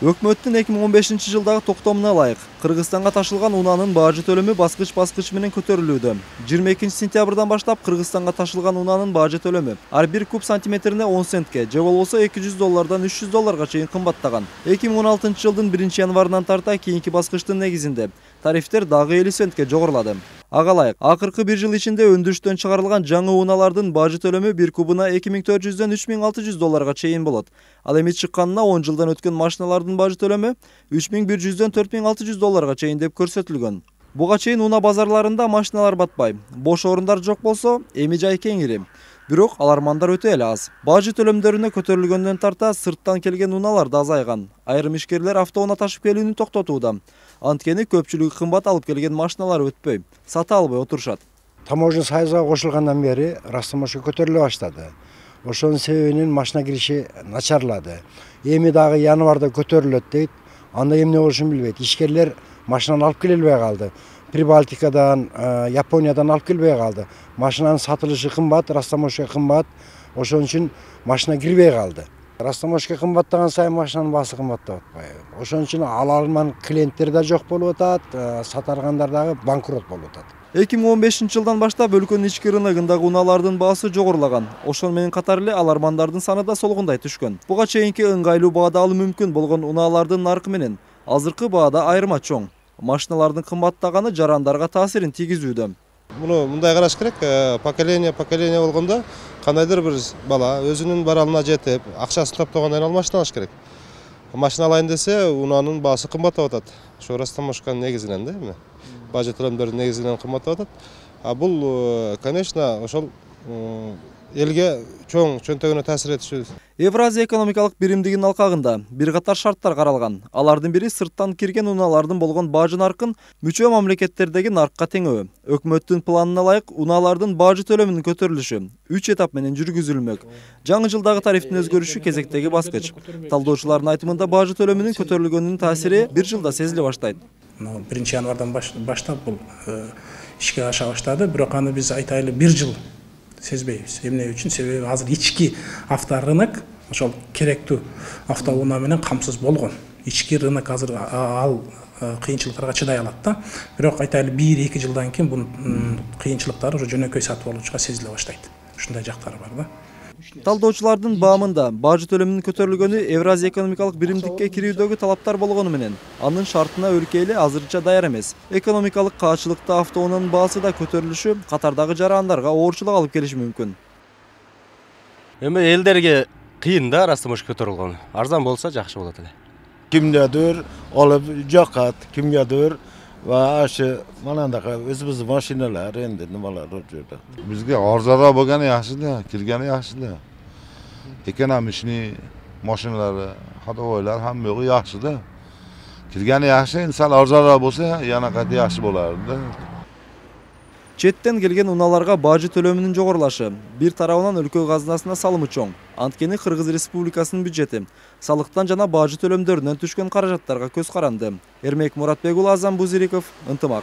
Өкмөттүн 2015-жылдагы токтомуна ылайык Кыргызстанга ташылган унаанын бажы төлөмү баскыч менен көтөрүлүүдө. 22 сентябрдан баштап Кыргызстанга ташылган унаанын бажы төлөмү ар бир куб сантиметрине 10 центке, же болбосо $200 $300 чейин кымбаттаган. 2016-жылдын 1-январынан тарта кийинки баскычтын негизинде тарифтер дагы 50 центке жогорулады. Ага ылайык акыркы бир жыл ичинде өндүрүштөн чыгарылган жаңы унаалардын бажы төлөмү бир кубуна $2400 $3600 чейин болот. Ал эми чыкканына 10 жылдан өткөн машиналардын бажы төлөмү $3100 $4600 чейин деп көрсөтүлгөн. Буга чейин унаа базарларында машиналар батпай, бош орундар жок болсо, эми жай кеңири. Бирок алармандар өтө эле аз. Бажы төлөмдөрүнө көтөрүлгөндөн тарта сырттан келген унаалар да азайган. Айрым ишкерлер автоунаа ташып келүүнү токтотууда. Анткени көпчүлүгү кымбат алып келген машиналар өтпөй, сата албай отурушат. Таможня союзга кошулгандан бери растаможка көтөрүлө баштады. Ошонун себебинен машина кириши начарлады. Эми дагы январда көтөрүлөт дейт. Анда эмне болушун билбейт. Ишкерлер машинаны алып келе албай калды. Прибалтикадан, Япониядан алып келбей калды. Машинанын сатылышы кымбат, растаможка кымбат. Ошон үчүн машина кирбей калды. Растаможка кымбаттаган сайын машинанын баасы кымбаттап атпайбы. Ошон үчүн аларман клиенттер да жок болуп атат, сатаргандар дагы банкрот болуп атат. 2015-жылдан баштап өлкөнүн ички рыногундагы унаалардын баасы жогорулаган. Ошон менен катар эле алармандардын саны да солгундай түшкөн. Буга чейинки ыңгайлуу баада алуу мүмкүн болгон унаалардын наркы менен азыркы баада айырма чоң. Машиналардын кымбаттаганы жарандарга таасирин тийгизүүдө. Муну мындай караш керек, поколение болгондо кандайдыр бир бала өзүнүн баралына жетип, акчасын топтогондон кийин ал машина алыш керек. Машина алайын десе, унаанын баасы кымбаттап атат. Ошо растаможканын негизинен да эми. Бажы төлөмдөрдүн негизинен кымбаттап атат. А бул, конечно, ошол элге чоң чөнтөгүнө таасир этиши. Евразия экономикалык биримдигинин алкагында бир катар шарттар каралган. Алардын бири сырттан кирген унаалардын болгон бажы наркын мүчө мамлекеттердеги наркка теңөө. Өкмөттүн планына ылайык унаалардын бажы төлөмүнүн көтөрүлүшү 3 этап менен жүргүзүлмөк. Жаңы жылдагы тарифтин өзгөрүшү кезектеги баскыч. Талдоочулардын айтымында бажы төлөмүнүн көтөрүлгөнүнүн таасири бир жылда сезиле баштайт. 1-январдан баштап бул ишке аша баштады, бирок аны биз айтайлы бир жыл сезбейбиз. Эмне үчүн? Себеби азыр ички авторынок ошол керектүү автоунаа менен камсыз болгон. Ички рынок азыр ал кыйынчылыктарга чыдай алат да. Бирок айтайлы 1-2 жылдан кийин бунун кыйынчылыктары уже жөнөкөй сатып алуучуга сезиле баштайт. Ушундай жактары бар да. Талдоочулардын баамында бажы төлөмүнүн көтөрүлгөнү Евразия экономикалык биримдикке кирүүдөгү талаптар болгону менен анын шартына өлкө эли азырынча даяр эмес. Экономикалык каачылыкта автоунаанын баасы да көтөрүлүшү катардагы жарандарга оорчулук алып келиши мүмкүн. Эми элдерге кыйын да растаможка көтөрүлгөнү. Арзан болсо жакшы болот эле. Kimdedir alıp jakat, kimdedir ve aşı manandaqa özümüz maşinalar endi nimalar o'tadi. Bizga arzonroq bo'lgani yaxshi-da, kelgani yaxshi-da. Ekonomishni mashinalari, hadovoylar hamma yo'g'i yaxshi-da. Kelgani yaxshi, inson arzonroq bo'lsa, yana qanday yaxshi bo'lardi. Четтен келген унааларга бажы төлөмүнүн жогорулашы бир тарабынан өлкө казынасына салымы чоң. Анткени Кыргыз Республикасынын бюджети салыктан жана бажы төлөмдөрүнөн түшкөн каражаттарга көз каранды. Эрмек Муратбек уулу, Азам Бузириков, Ынтымак.